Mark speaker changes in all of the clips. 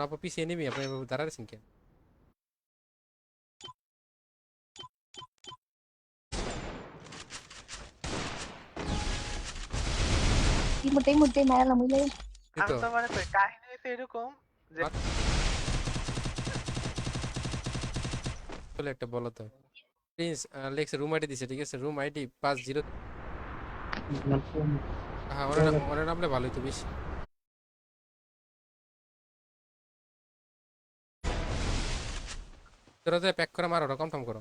Speaker 1: আপু পিছিয়ে নিবি আপনি এভাবে দাঁড়াচ্ছেন কেন?
Speaker 2: মুদ্দে মারা মুইলে
Speaker 1: এই
Speaker 3: আমি
Speaker 1: তো
Speaker 3: তো মানে কই কাহিনী হইছে এরকম যে
Speaker 1: চলে একটা বলো তো প্রিন্স লেক্স রুম আইডি দিছে ঠিক আছে রুম আইডি 50 হ্যাঁ ওনার নামলে ভালোই তো বেশি তোরা তো প্যাক করে মারো কনফার্ম করো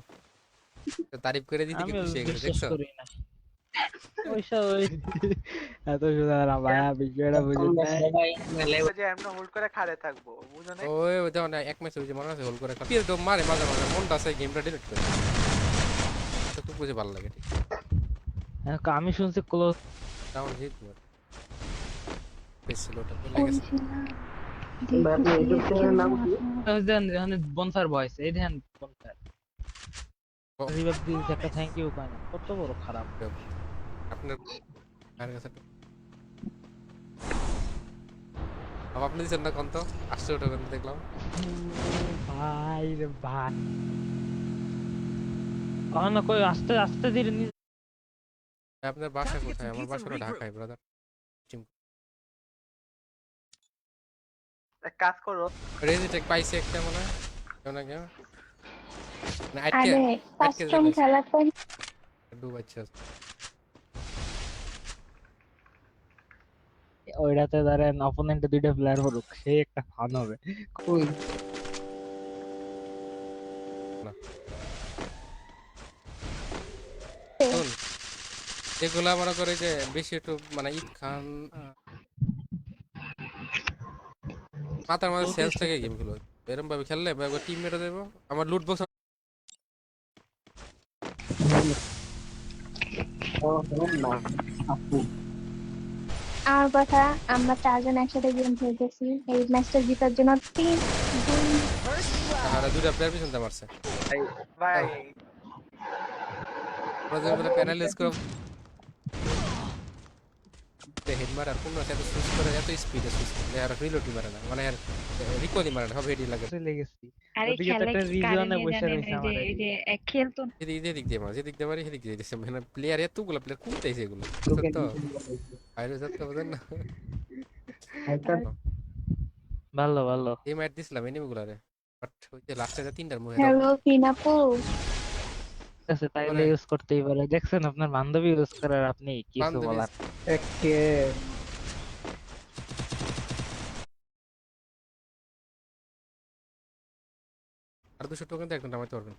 Speaker 1: তারিফ করে দিতে কি
Speaker 4: আমি
Speaker 1: খুশি হয়ে গেছে
Speaker 4: বিশ্বাস
Speaker 1: দেখছো
Speaker 4: করি না ওইসব ওই এত সুন্দর না ভাইয়া বিষয়টা বুঝুন না
Speaker 3: ওই যে এমন হোল্ড করে খাড়ে থাকবো বুঝো না
Speaker 1: ওই দেখো না এক ম্যাচ হয়েছে মনে আছে হোল করে পিএস ডোম মারে মাঝে মাঝে মনটা আছে গেমটা ডিলিট করে তো খুব বুঝে ভালো লাগে ঠিক
Speaker 4: আমি শুনছি ক্লোজ
Speaker 1: ডাউন হিট মোর বেশ স্লোটা তো লেগেছে
Speaker 4: দেন বনফায়ার ভয়েস এই দেন বনফায়ার রিভাইভ দিয়েছে একটা থ্যাংক ইউ কয় না কত বড় খারাপ
Speaker 1: আপনার আর কাছে আপনি দিচ্ছেন না কত 800 টাকা দেখলাম
Speaker 4: ভাই রে ভাই না কই আস্তে আস্তে ধীরে
Speaker 1: আপনার বাসা কোথায় আমার বাসা হলো ঢাকায় ব্রাদার
Speaker 3: এক কাজ করো
Speaker 1: রেজিটেক পাইছে একটা মনে হয় কেউ না কেউ না আটকে
Speaker 2: আরে কাস্টম খেলা কোন
Speaker 1: ডুবাইছে
Speaker 4: ওইটাতে ধরেন অপোনেন্টে দুইটা প্লেয়ার হলুক সে একটা ফান হবে কই
Speaker 1: শুন এগুলা মনে করে যে বেশি একটু মানে ঈদ খান মাথার মাঝে সেন্স থেকে গেমগুলো এরকম ভাবে খেললে টিম মেরে দেবো আমার লুট বক্স
Speaker 2: আমার কথা আমরা চারজন একসাথে গেম খেলতেছি এই ম্যাচটা জেতার জন্য 3
Speaker 1: আর দুইটা প্লেয়ার পিছনতে মারছে
Speaker 3: ভাই
Speaker 1: ওরা যেগুলো প্যানেলাইজ করে হেড মারার কোন এত সুইচ করে এত স্পিডে সুইচ করে আর রিলোডই মারে না মানে আর রিকলই মারে না সব হেডই লাগে
Speaker 4: চলে গেছি
Speaker 5: আরে
Speaker 4: ওদিকে তো
Speaker 5: খেলা
Speaker 4: একটা
Speaker 5: কি
Speaker 4: রিজনে
Speaker 5: কারণে
Speaker 4: বসে
Speaker 5: জানেন
Speaker 4: রয়েছে
Speaker 5: এই যে
Speaker 4: আমার
Speaker 5: এই যে খেলতো না।
Speaker 1: যেদিক দিয়ে মারে যেদিক দিয়ে মারি সেদিক দিয়ে দিচ্ছে মানে প্লেয়ার এতগুলো প্লেয়ার কোনটাইছে এগুলো তো বাইরে যেতে বোঝেন না
Speaker 4: ভালো ভালো
Speaker 1: এই ম্যাচ দিছিলাম এনিমিগুলারে বাট ওই যে লাস্টে যে তিনটার মুখে
Speaker 2: হ্যালো পিনাপু
Speaker 4: আছে তাইলে ইউজ করতেই পারে দেখছেন আপনার বান্ধবী ইউজ করার আপনি কিছু
Speaker 1: বান্ধবী
Speaker 4: বলার
Speaker 6: একে
Speaker 1: আর 200 টোকেন দিয়ে একদম নামাইতে পারবেন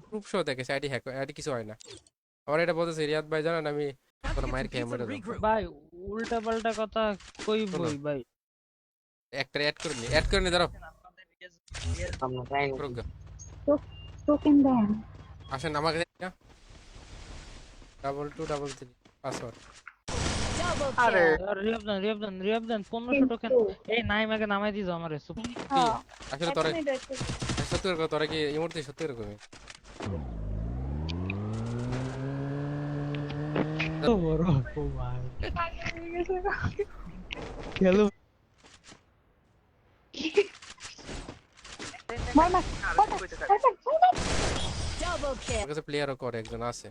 Speaker 1: প্রুফ শো দেখে আইডি হ্যাক আইডি কিছু হয় না আমার এটা বলতেছে রিয়াদ ভাই জানেন আমি কোনো মায়ের খেয়ে মরে যাবো
Speaker 4: ভাই উল্টা পাল্টা কথা কই বই ভাই
Speaker 1: একটা অ্যাড করে নি দাঁড়াও প্রজ্ঞা
Speaker 2: টোকেন দেন
Speaker 1: আসেন আমাকে ডাবল 2 পাসওয়ার্ড
Speaker 3: আরে
Speaker 4: রিয়াবদান 1500 টোকেন এই নাইমাকে নামাই দিছো আমারে
Speaker 2: হ্যাঁ
Speaker 1: আসলে তোরা সত্যি করে তোরা কি এই মুহূর্তে সত্যি এরকমই
Speaker 4: তো বড় ও ভাই খেলো
Speaker 2: মারমা
Speaker 1: আমার কাছে প্লেয়ারও করে একজন আছে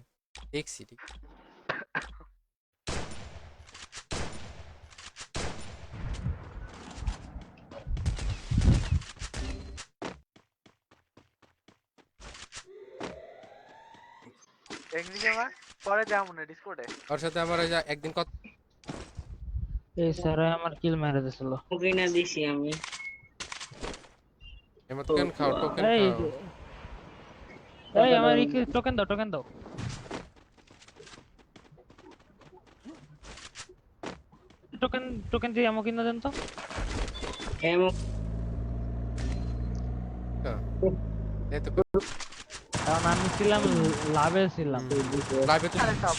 Speaker 1: দেখছি ঠিক
Speaker 3: এগ্রি গেমার পরে যাবো না ডিসকর্ডে
Speaker 1: ওর সাথে আমার ওই যে একদিন কত
Speaker 4: এই স্যার আমার কিল মেরে দিছিল
Speaker 6: ওকে না দিছি আমি
Speaker 1: এমন টোকেন খাও টোকেন
Speaker 4: এই
Speaker 1: খাও
Speaker 4: এই আমার কি টোকেন দাও টোকেন দিয়ে আমো কিনা দেন তো
Speaker 6: এমন
Speaker 1: এই তো
Speaker 4: কারণ আমি ছিলাম লাভে ছিলাম
Speaker 1: লাইভে তো
Speaker 3: আরে সব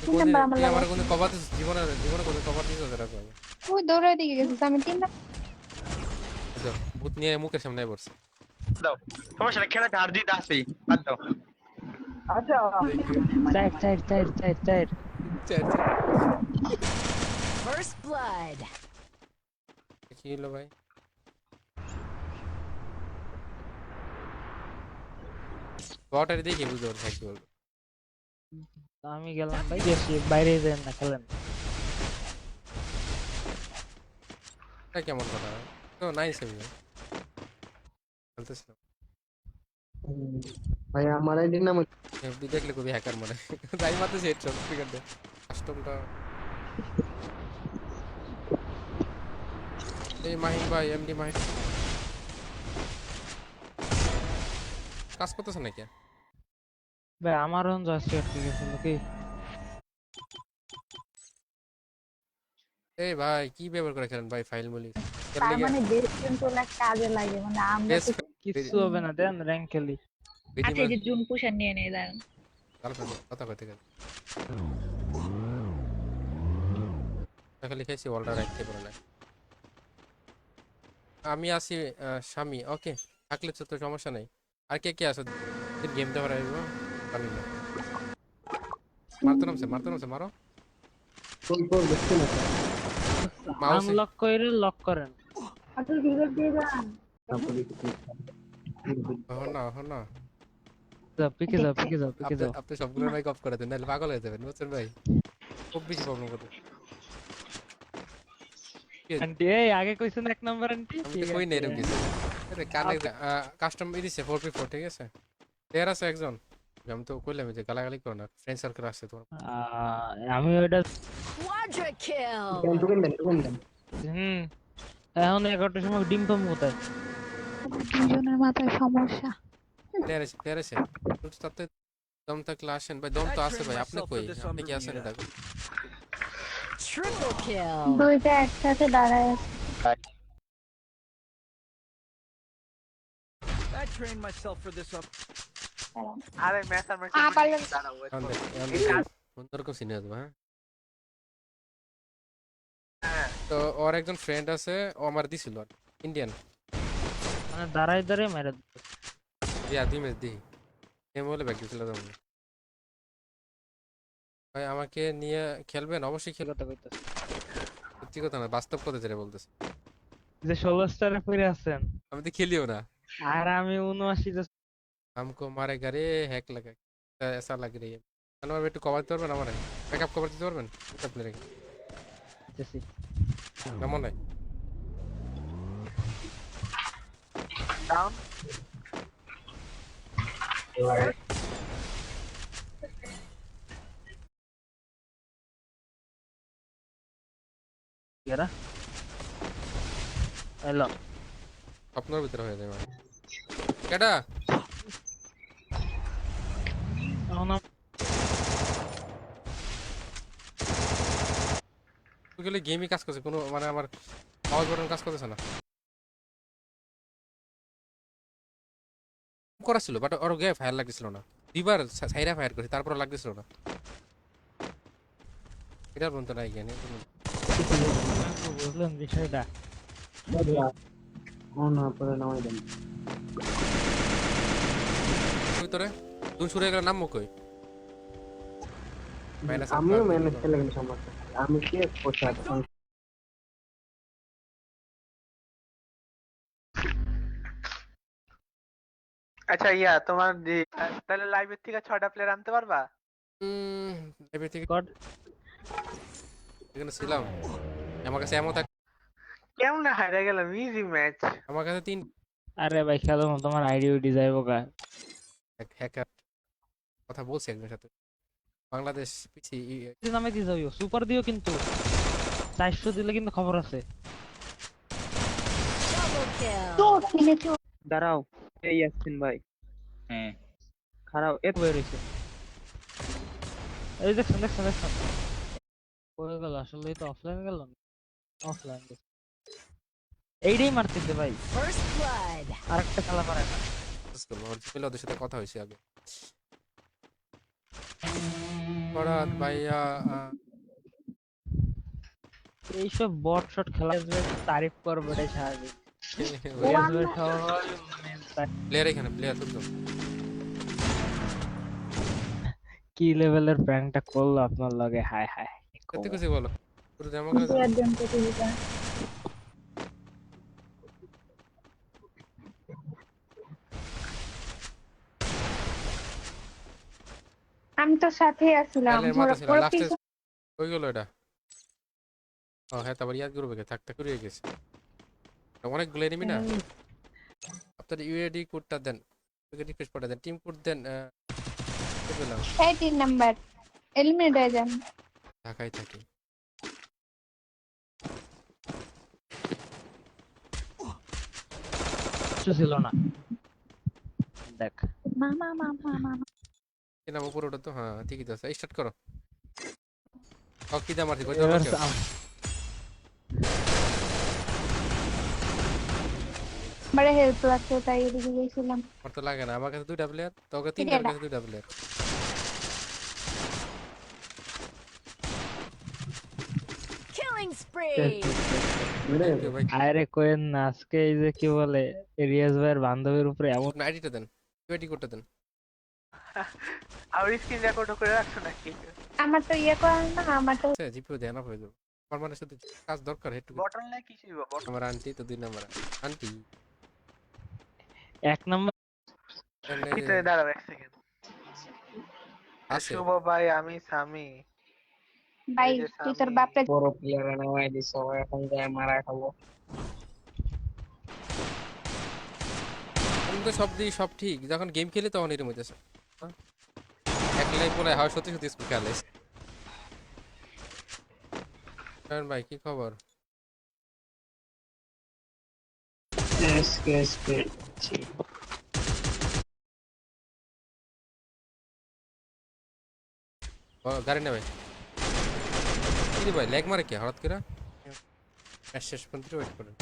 Speaker 2: তিন নাম্বার আমার
Speaker 1: তুই আমার
Speaker 2: লাগে
Speaker 1: কোনো কভার দিস জীবনে কোনো কভার দিস ওরা করে
Speaker 2: ওই দৌড়ে দিকে গেছিস আমি 3
Speaker 1: ভূত নিয়ে মুখের সামনে পড়ছে
Speaker 7: দাও সমস্যা নেই খেলা ধার দিতে আসি বাদ দাও
Speaker 3: আচ্ছা
Speaker 4: চার
Speaker 5: First blood.
Speaker 1: কি হলো ভাই? বটারে দেখি বুঝতে পারছি কি বলবো।
Speaker 4: আমি গেলাম ভাই, বেশি বাইরে যান না, খেলেন।
Speaker 1: এটা কেমন কথা? তো নাইস আমি বলতেছিলাম
Speaker 6: ভাই আমার আইডির নাম
Speaker 1: এফবি দেখলে খুবই হ্যাকার মনে তাই মাত্র সেট শট স্পিকার দে কাস্টমটা। এই মাহিন ভাই এমডি মাহিন কাজ করতেছ নাকি?
Speaker 4: ভাই আমার অন যাচ্ছে ঠিক আছে নাকি?
Speaker 1: এই ভাই কি ব্যবহার করে খেলেন ভাই ফাইল মলি?
Speaker 2: তার মানে বেস্ট ফ্রেন্ড তো কাজে লাগে, মানে আমরা তো
Speaker 4: কিছু হবে না, দেন র্যাঙ্ক খেলি।
Speaker 2: আচ্ছা এই যে জুন পুষার নিয়ে নেই দাঁড়ান।
Speaker 1: কথা কইতে গেল খালি খাইছি ওয়ালটা রাখতে পারে না। আমি আছি স্বামী, ওকে থাকলে তো সমস্যা নাই। আর কে কে আছে গেম দেওয়ার আইবো জানি না। মারতে নামছে মারো।
Speaker 6: কোন কোন দেখতে না
Speaker 1: মাউস
Speaker 4: আনলক কইরে লক করেন।
Speaker 2: আচ্ছা রিভাইভ দিয়ে যান।
Speaker 6: তারপরে
Speaker 1: হন না
Speaker 4: যাও পিকে যাও, পিকে যাও, পিকে যাও।
Speaker 1: আপনি সবগুলো মাইক অফ করে দেন নাহলে পাগল হয়ে যাবেন বুঝছেন ভাই, খুব বেশি প্রবলেম করে।
Speaker 4: আন্টি এই আগে কইছেন এক নাম্বার আন্টি।
Speaker 1: আমি তো কই নাই এরকম কিছু। আরে কানে কাস্টম দিছে 4v4 ঠিক আছে। প্লেয়ার আছে একজন, আমি তো কইলাম যে গালাগালি করো না, ফ্রেন্ড সার্কেল আছে তোমার।
Speaker 4: আমি ওইটা
Speaker 5: Quadra kill.
Speaker 6: ঢুকেন দেন
Speaker 4: এখন 11টার সময় ডিম পাম কোথায়?
Speaker 2: দুজনের মাথায় সমস্যা।
Speaker 1: প্লেয়ার আছে তো তাতে দম থাকলে আসেন ভাই, দম তো আছে ভাই। আপনি কই, আপনি কি আছেন এটা?
Speaker 5: Triple kill.
Speaker 2: দুইটা একসাথে দাঁড়ায় আছে।
Speaker 8: I trained myself for this up.
Speaker 3: আরে ম্যাচ আর
Speaker 2: পারলেন।
Speaker 3: দাঁড়াও wait করো।
Speaker 1: সুন্দর করে চিনে দেবো। হ্যাঁ
Speaker 3: হ্যাঁ
Speaker 1: তো ওর একজন ফ্রেন্ড আছে, ও আমার দিছিল ইন্ডিয়ান
Speaker 4: মানে দাঁড়াই দাঁড়াই মেরে দিত।
Speaker 1: দিয়া 2 ম্যাচ দিই গেম বলে ব্যাক দিছিল তখন। ভাই আমাকে নিয়ে খেলবেন? অবশ্যই খেলবে।
Speaker 4: কথা কইতাছে
Speaker 1: সত্যি কথা না, বাস্তব কথা যেটা বলতেছে।
Speaker 4: যে 16 স্টারে পড়ে আছেন
Speaker 1: আমি তো খেলিও না।
Speaker 4: আর আমি 79
Speaker 1: हमको मारेगा रे हैक लगा ऐसा लग रही है। কেন ভাই একটু কভার দিতে পারবেন আমারে? ব্যাকআপ কভার দিতে পারবেন? এটা প্লে রেখে
Speaker 4: যাচ্ছি।
Speaker 1: কেমন নাই?
Speaker 3: ডাউন
Speaker 4: এরা হ্যালো
Speaker 1: স্বপ্নের ভিতরে হয়ে যায় মানে। কেডা
Speaker 4: এখন
Speaker 1: ওগুলো গেমই কাজ করছে, কোনো মানে আমার মাউস বাটন কাজ করতেছে না। করা ছিল বাট ওর গায়ে ফায়ার লাগতেছিল না। দুইবার সাইরা ফায়ার করেছে তারপর লাগতেছিল না। এটার বন্ধ নাই জ্ঞান
Speaker 4: বুঝলেন বিষয়টা?
Speaker 6: অন করে নামাই দেন
Speaker 1: ভিতরে তুমি শুরু হয়ে গেল নাম কই?
Speaker 6: আমিও ম্যানেজ খেলে গেলে সমস্যা আমি কি করতে
Speaker 3: আচ্ছা ইয়া তোমার তাহলে লাইভের থেকে 6টা প্লেয়ার আনতে পারবা?
Speaker 1: এবার থেকে
Speaker 4: গড
Speaker 1: এখানে ছিলাম, আমার কাছে এমন
Speaker 3: কেমন হারিয়ে গেলাম ইজি ম্যাচ।
Speaker 1: আমার কাছে 3
Speaker 4: আরে ভাই খেলো না, তোমার আইডি উইডি যাইবো গা।
Speaker 1: হ্যাকার কথা বলছি একজনের সাথে বাংলাদেশ পিছি
Speaker 4: নামে দিয়ে যাইও, সুপার দিও কিন্তু 400 দিলে কিন্তু খবর আছে।
Speaker 5: Double kill.
Speaker 2: তো কিনেছো
Speaker 9: দাঁড়াও এই আসছেন ভাই
Speaker 4: হ্যাঁ
Speaker 9: খারাপ
Speaker 4: এত বের হইছে। এই দেখছেন দেখছেন দেখছেন কই গেল? আসলে তো অফলাইন গেল, অফলাইন এইটাই মারতেছে ভাই।
Speaker 5: First blood.
Speaker 4: আরেকটা খেলা পারে না।
Speaker 1: ওদের সাথে কথা হয়েছে আগে। পরাত ভাইয়া
Speaker 4: এইসব বট শট খেলা তারিফ করবো, এটাই স্বাভাবিক।
Speaker 1: প্লেয়ার এখানে প্লেয়ার তো
Speaker 4: কি লেভেলের প্র্যাঙ্কটা করলো আপনার লগে, হায় হায় কি
Speaker 1: সত্যি
Speaker 4: কমো।
Speaker 1: খুশি বলো পুরো ডেমো করে দাও।
Speaker 2: একজন প্রতিযোগিতা আমি তো সাথে আসছিলাম
Speaker 1: তাহলে মাথা ছিল
Speaker 2: ওরা
Speaker 1: লাস্টে
Speaker 2: পিছনে
Speaker 1: কই গেল এটা? ও হ্যাঁ, তারপর ইয়াদ গ্রুপে থাকতে করে গেছে অনেকগুলো এনিমি না। আপনার ইউএডি কোডটা দেন, রিকোয়েস্ট পাঠা দেন, টিম কোড দেন। পেলাম
Speaker 2: 18 নাম্বার এলিমিনেট হয়ে যান।
Speaker 1: ঢাকায় থাকি।
Speaker 4: কিছু ছিল না দেখ।
Speaker 2: মামা মামা মামা
Speaker 1: কি নাম উপরে ওটা তো? হ্যাঁ ঠিকই তো আছে, স্টার্ট করো। ও কি দাম আছে কই
Speaker 4: এবার
Speaker 1: দাও?
Speaker 2: বড় হেল্প লাগছে তাই এদিকে গেছিলাম।
Speaker 1: আমার তো লাগে না, আমার কাছে দুইটা প্লেয়ার, তোকে
Speaker 2: ঠিক
Speaker 1: তিনটার
Speaker 2: আছে।
Speaker 1: কাছে দুইটা player.
Speaker 5: Killing spree.
Speaker 1: Thank you ভাই।
Speaker 4: আরে কোয়েন না, আজকে এই যে কি বলে রিয়াজ ভাইয়ের বান্ধবীর উপরে এমন
Speaker 1: আপনার আইডিটা দেন, ইউএডি কোডটা দেন।
Speaker 3: আর স্ক্রিন রেকর্ড করে রাখছো নাকি?
Speaker 2: আমার তো ইয়ে করার না, আমার তো
Speaker 1: আচ্ছা জিপিও দেন আপ হয়ে যাবে। আমার মানে শুধু কাজ দরকার একটু।
Speaker 3: বটন লাই কিছু বটন
Speaker 1: আমার আন্টি তো 2 নাম্বার আন্টি।
Speaker 4: এক নম্বর।
Speaker 3: ভিতরে দাঁড়াও এক সেকেন্ড।
Speaker 1: আছে
Speaker 3: শুভ ভাই, আমি সামি।
Speaker 2: ভাই
Speaker 3: এই যে
Speaker 2: তুই তোর
Speaker 3: সামি।
Speaker 2: বাপরে
Speaker 6: বড় প্লেয়ারে নামাই দিছ, এখন যায় মারা খাবো।
Speaker 1: আমি তো সব দিই সব ঠিক, যখন গেম খেলি তখন এরকম হইতেছে। এক লাইফ বলে হয় সত্যি সত্যি স্কুল খেলে। ভাই কি খবর? গাড়ি নেবে কি ভাই, লেগ মারে কি হঠাৎ করে? ম্যাচ শেষ পর্যন্ত ওয়েট করেন।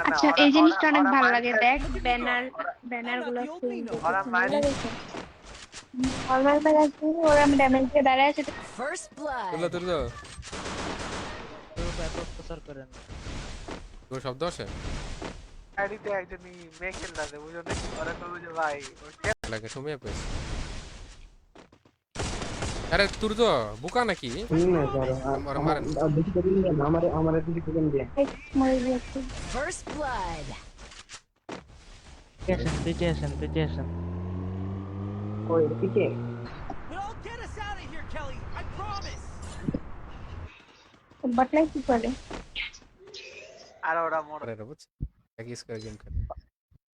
Speaker 2: আচ্ছা এই জিনিসটা অনেক ভালো লাগে। দেখ ব্যানার গুলো
Speaker 3: ওরা মারি
Speaker 2: নরমাল ম্যাচ ওরা আমি ড্যামেজ দিয়ে দাঁড়ায় আছে।
Speaker 5: First
Speaker 1: তুলো
Speaker 5: blood.
Speaker 1: তুলো
Speaker 4: এত অত্যাচার করেন না।
Speaker 1: তোর শব্দ আসে
Speaker 3: গাড়িতে একজন মেয়ে খেলতে আছে, বুঝো না? ওরা কবে যে ভাই
Speaker 1: লাগে সময় পেয়ে। আরে তোর তো বুকা নাকি?
Speaker 6: না স্যার,
Speaker 1: ওরা মারেন।
Speaker 6: বেশি করে দিন না, আমার বেশি করে দিন।
Speaker 2: মরে গেছে।
Speaker 5: First blood.
Speaker 4: পিটিয়েছেন।
Speaker 6: ওই পিকে
Speaker 8: But I'll get us out of here, Kelly. I promise.
Speaker 2: বাটলাই কি করে?
Speaker 3: আর ওরা মরে।
Speaker 1: আরে বুঝছ একই স্কোয়ার গেম খেলে।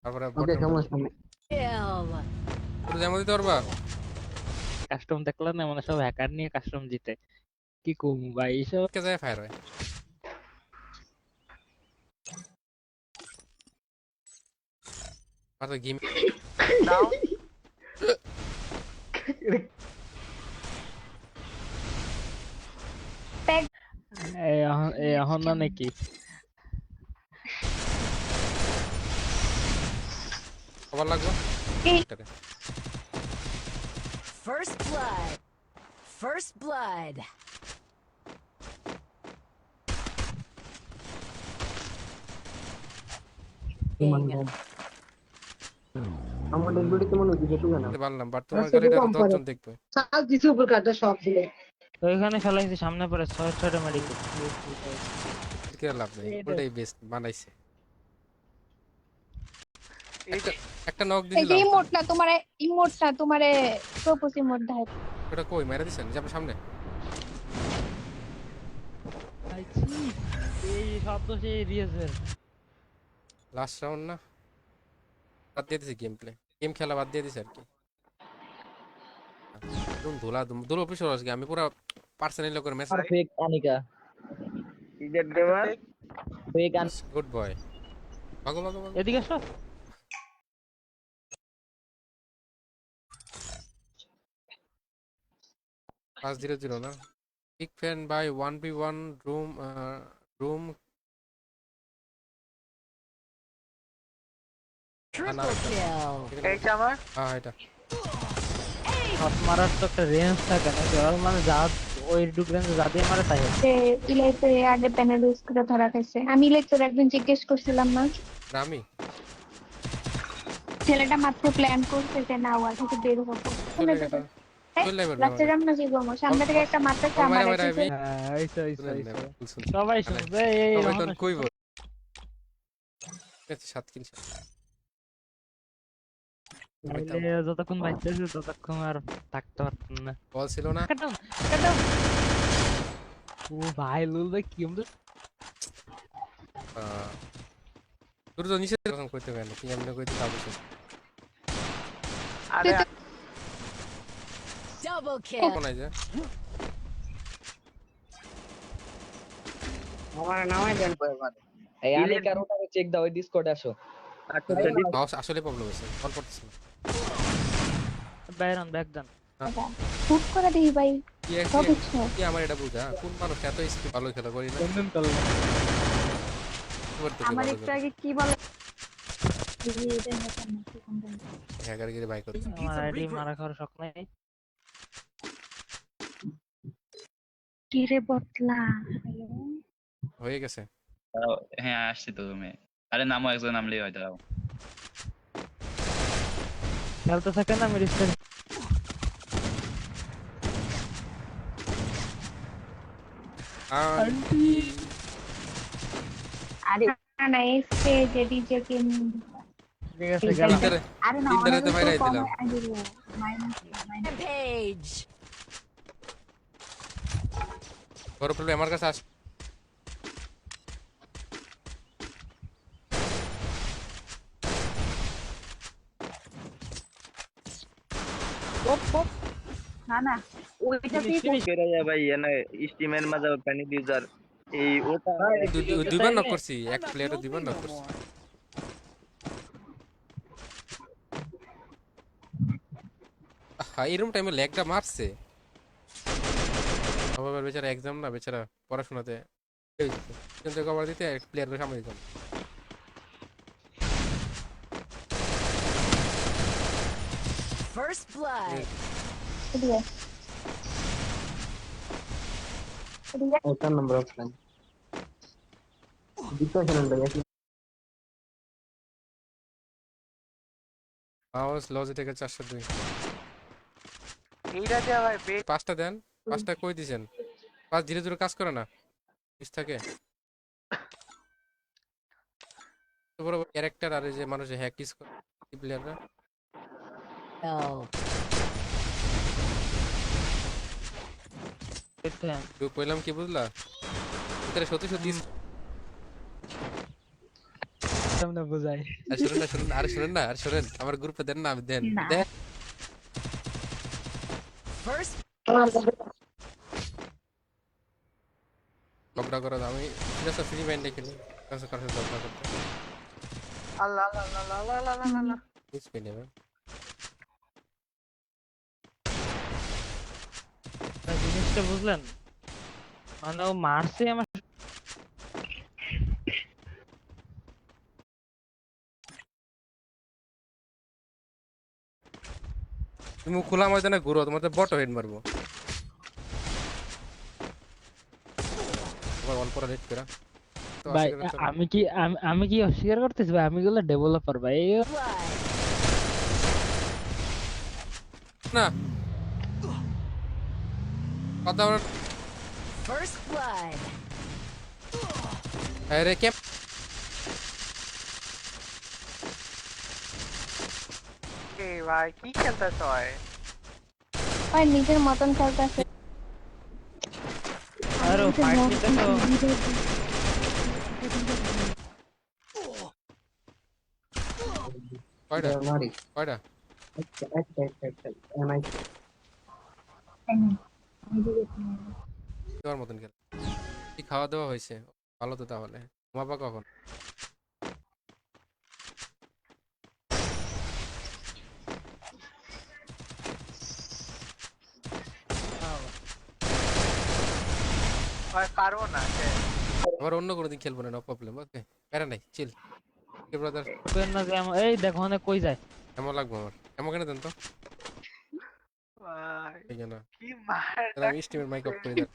Speaker 1: তারপরে
Speaker 6: ওকে সমস্যা নেই।
Speaker 5: Kill.
Speaker 1: তোর যেমন দিতে পারবা।
Speaker 4: কাস্টম দেখলেন না, মানে সব হ্যাকার নিয়ে কাস্টম জিতে। কি কম ভাই এসব।
Speaker 1: কে যায় ফায়ার হয়। আর তো গেম
Speaker 3: দাও
Speaker 4: এখন না নাকি
Speaker 1: খবর লাগবে।
Speaker 5: First blood. First blood.
Speaker 6: আমাদের ভিডিওতে মনে হচ্ছে যেটুকু না
Speaker 1: পারলাম বাট তোমার গাড়িটা 10 জন দেখবে।
Speaker 6: সাল দিছে উপর কাটা সব দিলে।
Speaker 4: তো এখানে ফেলাইছি সামনে পরে 6-6টা মেডিকেল।
Speaker 1: কি লাভ নেই, ওটাই বেস্ট বানাইছে।
Speaker 3: এই যে
Speaker 1: একটা নক
Speaker 2: এই যে
Speaker 1: দিলাম।
Speaker 2: ইমোটটা তোমারে প্রপোজ ইমোট দেয়।
Speaker 1: ওটা কই মেরে দিছেন যে আপনার সামনে?
Speaker 4: এই শব্দ সেই রিয়াজের।
Speaker 1: লাস্ট রাউন্ড না, বাদ দিয়ে দিছি গেম খেলা বাদ দিয়ে দিছি আর কি। ধুলো অফিসে আজকে আমি পুরো পার্সোনালি করে মেসেজ।
Speaker 4: ফেক আনিকা।
Speaker 3: ইজেট দেওয়ার
Speaker 4: ফেক
Speaker 1: গুড বয়। ভাগো
Speaker 4: এদিকে আসো।
Speaker 1: 5-0 না। Big fan by 1v1 room
Speaker 5: Triple kill.
Speaker 3: এই যে আমার
Speaker 1: হ্যাঁ এটা
Speaker 4: শট মারার তো একটা রেঞ্জ থাকে না, ওর মানে যা ওই ডুক রেঞ্জে যা দিয়ে মারে তাই হয়।
Speaker 2: যে ইলাইতে আগে প্যানেল ইউজ করে ধরা খাইছে। আমি ইলাইতে একদিন জিজ্ঞেস করছিলাম না,
Speaker 1: আমি
Speaker 2: ছেলেটা মাত্র প্ল্যান করছে যে না ওয়াল থেকে বের হবো। শুনে
Speaker 1: চলে
Speaker 2: তো
Speaker 1: গেল চলে যাবে
Speaker 2: রাস্তা যাম না কি করবো সামনে থেকে একটা মারতেছে
Speaker 1: আমার
Speaker 2: আমার
Speaker 1: মারা
Speaker 2: এসেছে
Speaker 1: আমি
Speaker 4: হ্যাঁ এইসো এইসো
Speaker 1: শুনেন না,
Speaker 4: এইসো
Speaker 1: ভুল শুনছি।
Speaker 4: সবাই শুনছে এই
Speaker 1: সবাই
Speaker 4: এখন
Speaker 1: তখন কইব ঠিক আছে 7 কিল
Speaker 4: নাইলে যতক্ষণ বাইতেছে ততক্ষণ আর থাকতে পারতাম না
Speaker 1: বল ছিল না
Speaker 4: কাটাম কাটাম ও ভাই লুল ভাই কি আমরা
Speaker 1: তোর তো নিচে এরকম করতে পারে না তুই এমনি কইতে যাবো
Speaker 3: আরে
Speaker 5: Double kill.
Speaker 1: কোন আইছে
Speaker 6: আমার নামাই দেন কয়েকবার এই আনিকার ওটাকে চেক দাও ওই ডিসকর্ডে আসো
Speaker 3: আচ্ছা আচ্ছা,
Speaker 1: মাউস আসলে প্রবলেম হইছে কল করতেছ না
Speaker 4: বাইরন ব্যাক ডান
Speaker 2: হুট করে দিই ভাই
Speaker 1: কি
Speaker 2: সব ইচ্ছা
Speaker 1: কি আমার এটা বুঝা কোন মানুষ এত স্কিল ভালো খেলা করি না
Speaker 4: বন্ধন করলাম
Speaker 2: আমার একটু আগে কি বলে
Speaker 1: হ্যাকার গিয়ে বাইক করতে
Speaker 4: আমার আইডি মারা খাওয়ার শখ নাই
Speaker 2: কি রে বটলা
Speaker 1: হয়ে গেছে
Speaker 7: হ্যাঁ আসছি তো তুমি আরে নামও একজন নামলেই হয় দাঁড়াও
Speaker 4: খেলতে থাকে না আমি রিস্টার
Speaker 1: আন্টি
Speaker 2: আরে না এসে যে ডিজে কে
Speaker 4: ঠিক আছে গেল
Speaker 1: ইন্টারে
Speaker 2: আরে না
Speaker 1: ইন্টারেতে মাইরাই দিলাম
Speaker 5: Rampage.
Speaker 1: বড় প্রবলেম আমার কাছে আস
Speaker 2: না না ওইটাতেই
Speaker 7: কেরা যায় ভাই এনে স্টিমের মাঝে পানি ইউজার এই ওটা
Speaker 1: দুইবার নক করছি এক প্লেয়ারে দুইবার নক করছি হ্যাঁ এরকম টাইমে ল্যাগটা মারছে বাবা বেচারা এক্সাম না বেচারা পড়াশোনাতে কিন্তু কভার দিতে এক প্লেয়ারকে সামনে দিতাম
Speaker 5: First blood.
Speaker 2: দিয়ে
Speaker 6: ওটার নাম্বার অফলাইন দিতে শুনুন ভাই একই
Speaker 1: মাউস লজিটেক 402
Speaker 3: এইটা যে ভাই
Speaker 1: পাঁচটা দেন পাঁচটা কই দিছেন পাঁচ ধীরে ধীরে কাজ করে না মিস থাকে তো বড় ক্যারেক্টার আর এই যে মানুষ হ্যাক ইস করে প্লেয়াররা
Speaker 5: Kill.
Speaker 1: তো কইলাম কি বুঝলা ভিতরে সত্যি সত্যি
Speaker 4: সামনে বুঝাই
Speaker 1: আর শুনেন না আমার গ্রুপে দেন না আমি দেন
Speaker 2: না।
Speaker 1: দেন
Speaker 5: First
Speaker 1: লকডাউন করে দাও আমি জাস্ট ফ্রি মাইন্ডে খেলি কাছে কাছে লকডাউন করতে
Speaker 3: আল্লাহ আল্লাহ আল্লাহ আল্লাহ আল্লাহ আল্লাহ আল্লাহ
Speaker 1: মিস পেয়ে নেবে
Speaker 4: জিনিসটা বুঝলেন মানে ও মারছে আমার
Speaker 1: তুমি খোলা ময়দানে ঘুরো তোমাদের বট হেড মারবো তোমার অল্প রেট করা তো
Speaker 4: ভাই
Speaker 1: আশা করি চলো।
Speaker 4: আমি কি অস্বীকার করতেছি ভাই আমি গুলো ডেভেলপার ভাই
Speaker 5: blood.
Speaker 1: না কথা বল
Speaker 5: First blood.
Speaker 1: আরে কে
Speaker 3: এই ভাই কি খেলতেছ হয়
Speaker 2: ওই নিজের মতন খেলতেছে
Speaker 4: আরে ফাইট নিতে তো
Speaker 1: কয়টা
Speaker 6: মারি
Speaker 1: কয়টা
Speaker 6: একটা এমআই
Speaker 1: দেওয়ার মতন খেল কি খাওয়া দাওয়া হয়েছে ভালো তো তাহলে ঘুমাবা কখন
Speaker 3: ভাই পারবো না
Speaker 1: আবার অন্য কোনো দিন খেলবো না নো প্রবলেম ওকে প্যারা নাই চিল কে ব্রাদার
Speaker 4: কইেন না যে এই দেখো অনেক কই যায়
Speaker 1: কেমন লাগবে আমার কেমন কেন দেন তো
Speaker 3: ভাই
Speaker 1: এই না
Speaker 3: কি মার
Speaker 1: আমি স্টিমের মাইক অফ করে দেন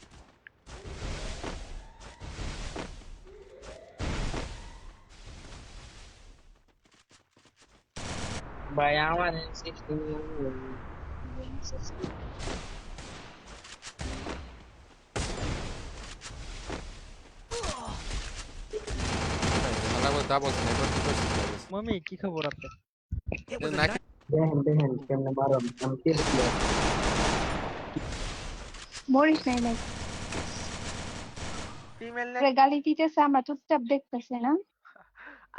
Speaker 6: ভাই আমার M16
Speaker 1: আল্লাহ বলে ডাবল স্নাইপার কি করছিস
Speaker 4: মামি কি খবর আপনার?
Speaker 8: It was a
Speaker 1: নাকি
Speaker 2: মরিস নাই ভাই
Speaker 3: ফিমেল নে
Speaker 2: ওরে গালি দিতেছে আমরা চুপচাপ দেখতেছি না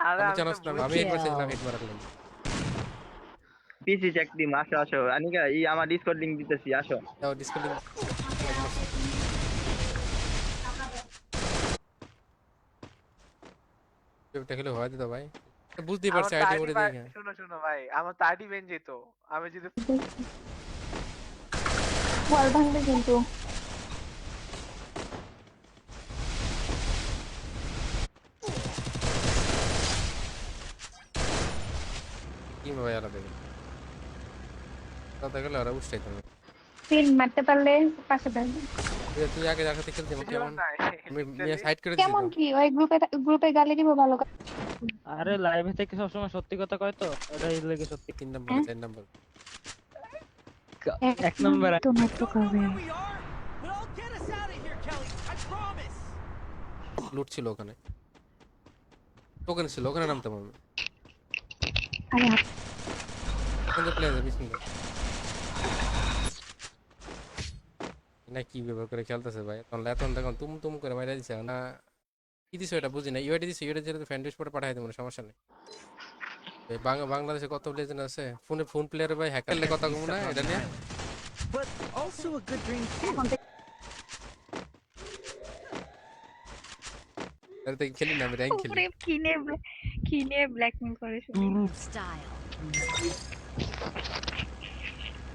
Speaker 3: আরে
Speaker 1: আমি
Speaker 3: আমি তো
Speaker 1: জানাস না আমি একবার ছিলাম হিট মারালাম
Speaker 7: পিসি চেক টিম আসো আসো আনিকা এই আমার ডিসকর্ড লিংক দিতেছি আসো
Speaker 1: দাও ডিসপ্লে এটা খেলে হয় দিত ভাই বুঝতেই পারছি আইডি করে দেখে
Speaker 3: শোনো শোনো ভাই আমার তো আইডি বেন যেত আমি যদি
Speaker 2: ওয়াল ভাঙবে কিন্তু
Speaker 1: কি ভাই আলাদা দেখে তাতে গেলে আর উঠতে হবে
Speaker 2: তিন মারতে পারলে পাশে থাকবে
Speaker 1: তুই আগে যার সাথে খেলতে কেমন
Speaker 3: নাই
Speaker 1: আমি সাইড করে দিছি
Speaker 2: কেমন
Speaker 1: তো
Speaker 2: কি ওই গ্রুপে গালি দিব ভালো করে।
Speaker 4: আরে লাইভে থেকে সবসময় সত্যি কথা কয় তো, ওটাই লেগে সত্যি।
Speaker 1: 3 নাম্বার 4 নাম্বার
Speaker 4: এক নম্বর
Speaker 2: তোমার তো কবে
Speaker 8: Here we are, but I'll get us out of here, Kelly. I promise.
Speaker 1: লুট ছিল ওখানে টোকেন ছিল ওখানে নামতাম আমি
Speaker 2: আরে
Speaker 1: কোন প্লেয়ার যাবে শুনতে না কি ব্যবহার করে খেলতেছে ভাই তখন লেতন দেখুন তুম করে মাইরা দিছে না কি দিছো এটা বুঝি না ইউআইডি দিছে ইউআইডি যেটা ফ্যান্ডেজ পরে পাঠাই দেব সমস্যা নেই এই বাংলাদেশে কত লেজেন্ড আছে ফোন প্লেয়ার ভাই হ্যাকারলে কথা কম না এটা নিয়ে
Speaker 8: But also a good dream too.
Speaker 1: আরে তাই খেলি না আমি র্যাঙ্ক খেলি
Speaker 2: উপরে কিনে ব্ল্যাকমেল করেছে
Speaker 5: Style.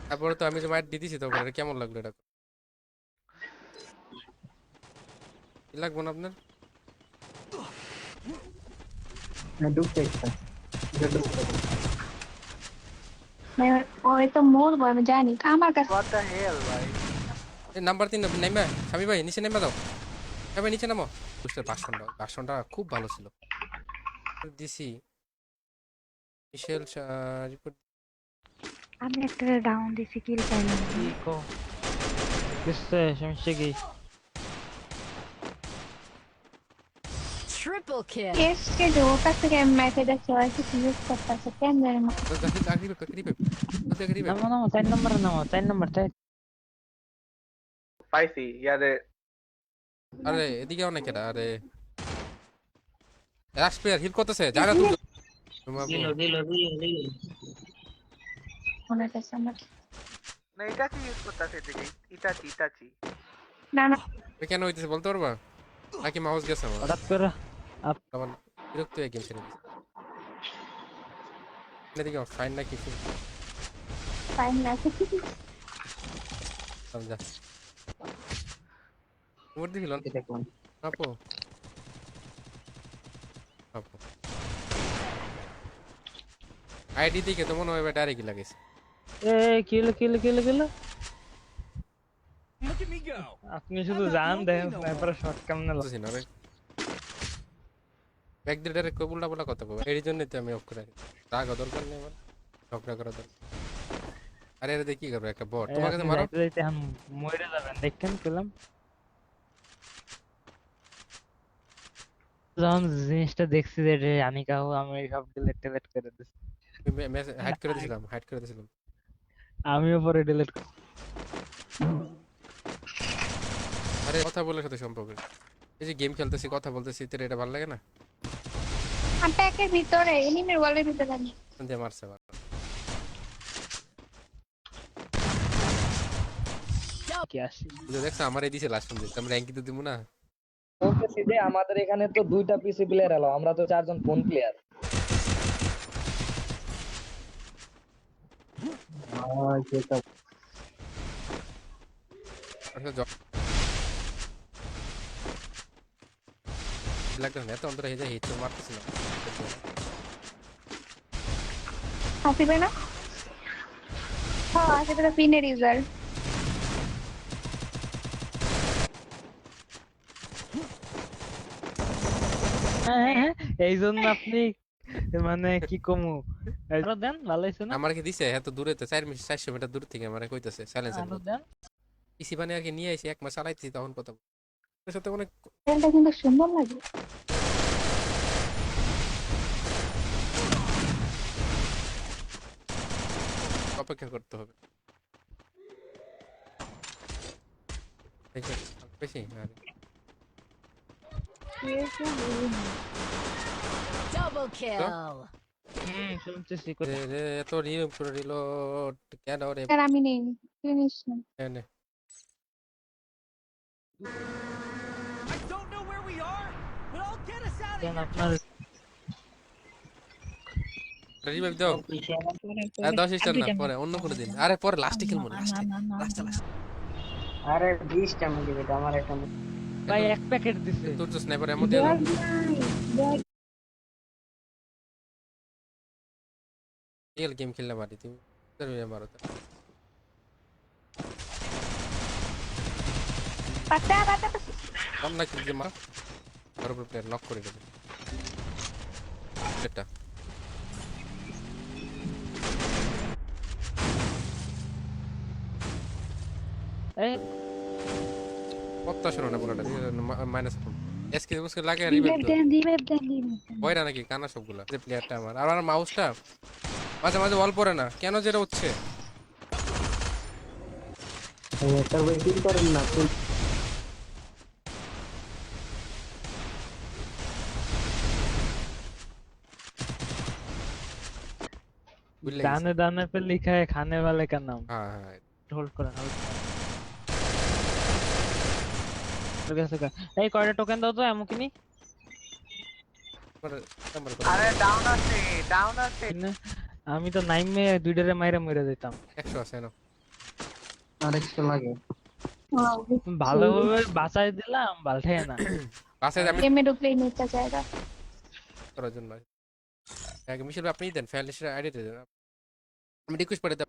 Speaker 1: তারপরে তো আমি যে মাইট দিতেছি তখন এটা কেমন লাগলো এটা কি লাগবে না আপনার
Speaker 2: ওই তো মরবো আমি জানি আমার কাছে
Speaker 3: হোয়াট দ্য হেল ভাই
Speaker 1: এই নাম্বার 3 নাইমা স্বামী ভাই নিচে নেমে দাও ভাই নিচে নামো বুঝতে ভাষণটা খুব ভালো ছিল দিছি মিশেল রিপোর্ট
Speaker 2: আমি একটা ডাউন দিছি কিল পাইলাম
Speaker 4: কি কো কিসে সমস্যা কি?
Speaker 5: Triple kill.
Speaker 2: এসকে যে ওর কাছ থেকে মেসেজ আছে ওই কিছু ইউজ করতেছে কেন জানি না
Speaker 4: নামো নামো 4 নম্বরে নামো 4 নম্বর তাই।
Speaker 3: পাইছি ইয়ারে
Speaker 1: আরে এদিকে অনেক এটা আরে রাশ প্লেয়ার হিল করতেছে জানা তুমি
Speaker 2: মনে কাছে আমার
Speaker 3: না ইটাচি ইউজ করতেছে এদিকে ইটাচি
Speaker 2: না না
Speaker 1: কেন হইতেছে বলতে পারবা নাকি মাউস গেছে আমার
Speaker 4: হঠাৎ করে
Speaker 1: তখন বিরক্ত হয়ে গেম ছেড়ে দিয়েছে এদিকে ফাইন না কিছু
Speaker 2: ফাইন না
Speaker 1: সমঝা ওর দিছিল আপু আইডি দেখে তো মনে হয় ডাইরেক্ট লাগেছে
Speaker 4: এ কিল কিল কিল কিল
Speaker 8: Look at me go.
Speaker 4: আপনি শুধু জান দেখেন স্নাইপার শট কেমনে লাগে।
Speaker 1: বুঝছি না রে ব্যাক দিয়ে ডাইরেক্ট কবুলটা বলা কথা বলবো এই জন্যই তো আমি অফ করে রাগ দরকার নেই আমার ঝগড়া করা দরকার আরে আরে দেখি করবো একটা বট তোমার কাছে মারো
Speaker 4: যাইতে এখন মরে যাবেন দেখেন পেলাম যখন জিনিসটা দেখছি যে রে আনিকাও আমি সব ডিলিট করে দিছি।
Speaker 1: হাইড করে দিয়েছিলাম
Speaker 4: আমিও পরে ডিলিট
Speaker 1: আরে কথা বলার সাথে সম্পর্ক এই যে গেম খেলতেছি কথা বলতেছি তোর এটা ভালো লাগে না
Speaker 2: আমি প্যাকের ভিতরে এনিমির ওয়ালের ভিতরে আমি
Speaker 1: দিয়ে মারছে আবার
Speaker 4: কি আসি
Speaker 1: দেখছো আমার এই দিছে লাস্ট পর্যন্ত আমরা র্যাঙ্কিং তো দিব না
Speaker 6: বলতেছি যে আমাদের এখানে তো 2টা পিসি প্লেয়ার এলো আমরা তো 4 জন ফোন প্লেয়ার
Speaker 1: লাগতো না এত অন্তর হয়ে যায় হিট মারতেছিল
Speaker 2: আসবে না হ্যাঁ আসবে তো পিনের ইউজার
Speaker 4: হ্যাঁ এই জন্য আপনি মানে কি কমু আরো দেন ভালো হইছে না
Speaker 1: আমার কি দিছে এত দূরে তো 400 মিটার দূর থেকে আমার কইতাছে সাইলেন্সার
Speaker 4: আরো দেন
Speaker 1: পিসি বানিয়ে আর কি নিয়ে আইছি 1 মাস চালাইছি তখন কথা তোর সাথে অনেক
Speaker 2: খেলটা কিন্তু সুন্দর লাগে।
Speaker 1: অপেক্ষা করতে হবে বেশি আরে
Speaker 5: Double kill.
Speaker 4: শুনতেছি
Speaker 1: এত রিলোড করে রিলোড কেন রে
Speaker 2: আর আমি নেই, তুই নিস না।
Speaker 1: এনে
Speaker 8: I don't know where we are, but I'll get us out of
Speaker 4: then
Speaker 8: here.
Speaker 4: আপনার
Speaker 1: রিভাইভ দাও আর 10 স্টার না পরে অন্য করে দিন আরে পরে লাস্টে খেলবো লাস্টে লাস্টে
Speaker 6: আরে 20টা মিলি বেটা আমার একটা
Speaker 4: ভাই এক প্যাকেট দিছে
Speaker 1: তোর তো স্নাইপার এমন দিয়ে
Speaker 2: ব্যাগ নাই, ব্যাগ
Speaker 1: রিয়েল গেম খেললে পারি তুমি মারো তো
Speaker 2: পাতা পাতা।
Speaker 1: কম না কিল দিয়ে মার বরাবর প্লেয়ার নক করে দেবে এটা
Speaker 4: এই
Speaker 1: কত শোনো না পুরোটা মাইনাস এসকে উসকে লাগে
Speaker 2: রিভাইভ
Speaker 1: রিভাইভ
Speaker 2: দেন, রিভাইভ দেন, রিভাইভ দেন।
Speaker 1: বয়রা নাকি কানা সবগুলা যে প্লেয়ারটা আমার আর আমার মাউসটা মাঝে মাঝে বল পড়ে না কেন যেটা হচ্ছে
Speaker 6: তার ওয়েটিং করেন না ফুল
Speaker 1: বুঝলে
Speaker 4: दाने दाने पे लिखा है खाने वाले का नाम
Speaker 1: হ্যাঁ হ্যাঁ
Speaker 4: होल्ड करो कैसे का এই কয়টা টোকেন দাও তো এমন কিনি
Speaker 1: নাম্বার
Speaker 3: আরে ডাউন আছে
Speaker 4: আমি তো নাইমে দুইটারে মাইরা মইরা দিতাম
Speaker 1: 100 আছে না
Speaker 6: আরেকটা লাগে
Speaker 4: ভালোভাবে বাঁচাই দিলাম বালঠায় না
Speaker 1: পাশে আমি
Speaker 2: গেমে ঢুকলেই নেটটা জায়গা।
Speaker 1: করার জন্য আগে মিশেল আপনি দেন ফাইলিস্টের আইডি দেন আমি রিকোয়েস্ট করে দাও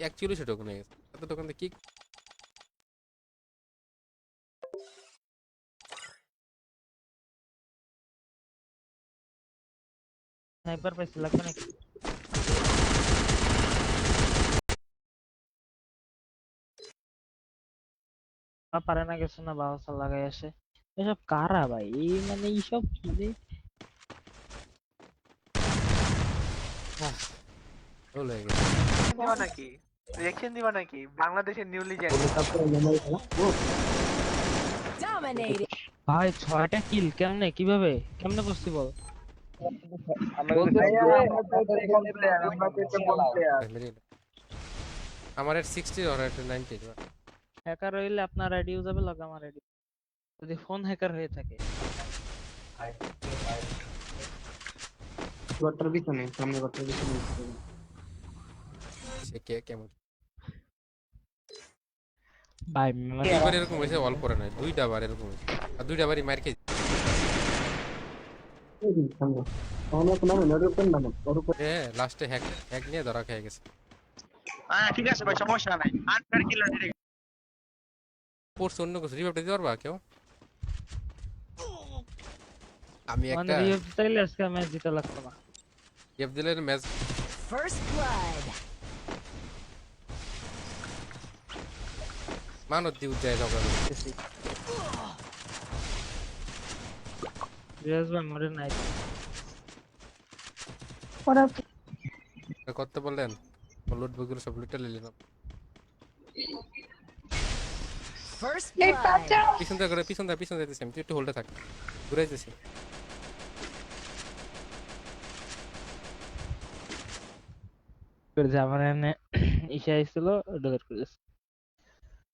Speaker 1: অ্যাকচুয়ালি সেটা কোন গেছে এত দোকান কি
Speaker 4: স্নাইপার পাইছি লাগবে নাকি পারে না কিছু না বাউসা লাগাই আসে এসব কারা ভাই এই মানে এইসব কি রে
Speaker 1: হলো গেছে
Speaker 3: দিবা নাকি রিঅ্যাকশন দিবা নাকি বাংলাদেশের নিউ লিজেন্ড
Speaker 5: Dominated.
Speaker 4: ভাই 6টা কিল কেমনে কিভাবে কেমনে পসিবল
Speaker 1: আমার এর 60 আর এর 90
Speaker 4: হ্যাকার হইলে আপনার আইডি ইউজাবে লাগে আমার আইডি যদি ফোন হ্যাকার হয়ে থাকে
Speaker 6: গটর পিছনে সামনে গটর পিছনে
Speaker 1: সে কে কেমন
Speaker 4: ভাই
Speaker 1: দুইবার এরকম হয়েছে অল পরে নাই দুইটা বার এরকম হয়েছে আর দুইটা বারই মার খেয়ে
Speaker 6: সামনে অনেক নামে নড়ে উপর নামে ওর উপর
Speaker 1: লাস্টে হ্যাক নিয়ে ধরা খেয়ে গেছে
Speaker 3: ঠিক আছে ভাই সমস্যা নাই 100 কিলো
Speaker 1: পড়ছে অন্য কিছু রিভাইভ দিতে পারবা কেউ আমি
Speaker 4: মানে
Speaker 1: একটা
Speaker 4: রিভ তাইলে আজকে ম্যাচ জিতা লাগতো না
Speaker 1: রিভাইভ দিলে ম্যাচ
Speaker 5: First blood.
Speaker 1: মানত দিউ যায় তখন
Speaker 4: রিয়াজ ভাই মরে নাই
Speaker 2: ওরা
Speaker 1: করতে বললেন লুট বুকগুলো সব লুটে নিলাম
Speaker 5: First
Speaker 2: নেট
Speaker 5: blood.
Speaker 2: বাঁচাও।
Speaker 1: পিছন যাইতেছি আমি তুই একটু হোল্ডে থাক ঘুরে যাইতেছি
Speaker 4: করে যে আমার এনে ইসা আইছিল ডলার করেছে